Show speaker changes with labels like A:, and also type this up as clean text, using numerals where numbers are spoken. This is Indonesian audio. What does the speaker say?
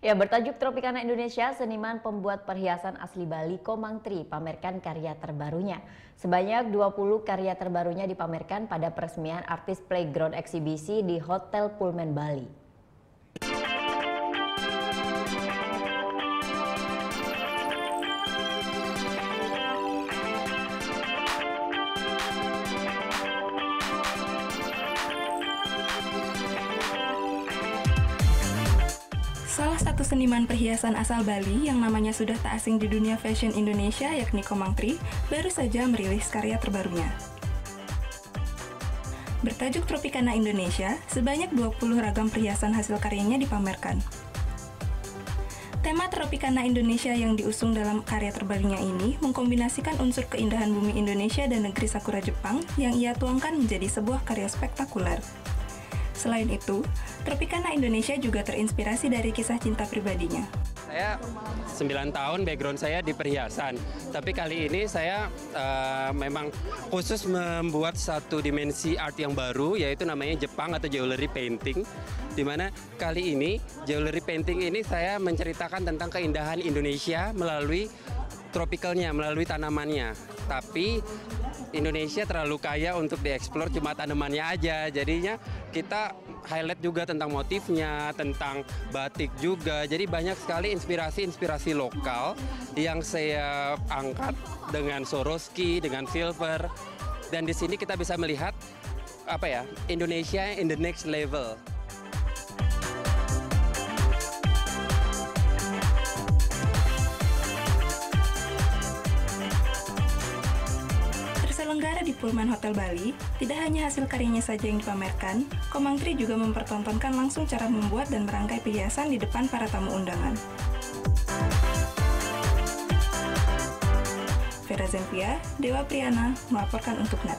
A: Ya, bertajuk Tropicana Indonesia, seniman pembuat perhiasan asli Bali Komang Tri pamerkan karya terbarunya. Sebanyak 20 karya terbarunya dipamerkan pada peresmian Artis Playground eksibisi di Hotel Pullman Bali.
B: Salah satu seniman perhiasan asal Bali yang namanya sudah tak asing di dunia fashion Indonesia yakni Komang Tri baru saja merilis karya terbarunya. Bertajuk Tropicana Indonesia, sebanyak 20 ragam perhiasan hasil karyanya dipamerkan. Tema Tropicana Indonesia yang diusung dalam karya terbarunya ini mengkombinasikan unsur keindahan bumi Indonesia dan negeri Sakura Jepang yang ia tuangkan menjadi sebuah karya spektakuler. Selain itu, Tropicana Indonesia juga terinspirasi dari kisah cinta pribadinya.
C: Saya 9 tahun background saya di perhiasan, tapi kali ini saya memang khusus membuat satu dimensi art yang baru, yaitu namanya Jepang atau jewelry painting, di mana kali ini jewelry painting ini saya menceritakan tentang keindahan Indonesia melalui tropicalnya, melalui tanamannya. Tapi Indonesia terlalu kaya untuk dieksplor cuma tanamannya aja, jadinya kita highlight juga tentang motifnya, tentang batik juga. Jadi banyak sekali inspirasi-inspirasi lokal yang saya angkat dengan Swarovski, dengan silver. Dan di sini kita bisa melihat Indonesia in the next level.
B: Terselenggara di Pullman Hotel Bali, tidak hanya hasil karyanya saja yang dipamerkan, Komang Tri juga mempertontonkan langsung cara membuat dan merangkai perhiasan di depan para tamu undangan. Vera Zenvia, Dewa Priana, melaporkan untuk NET.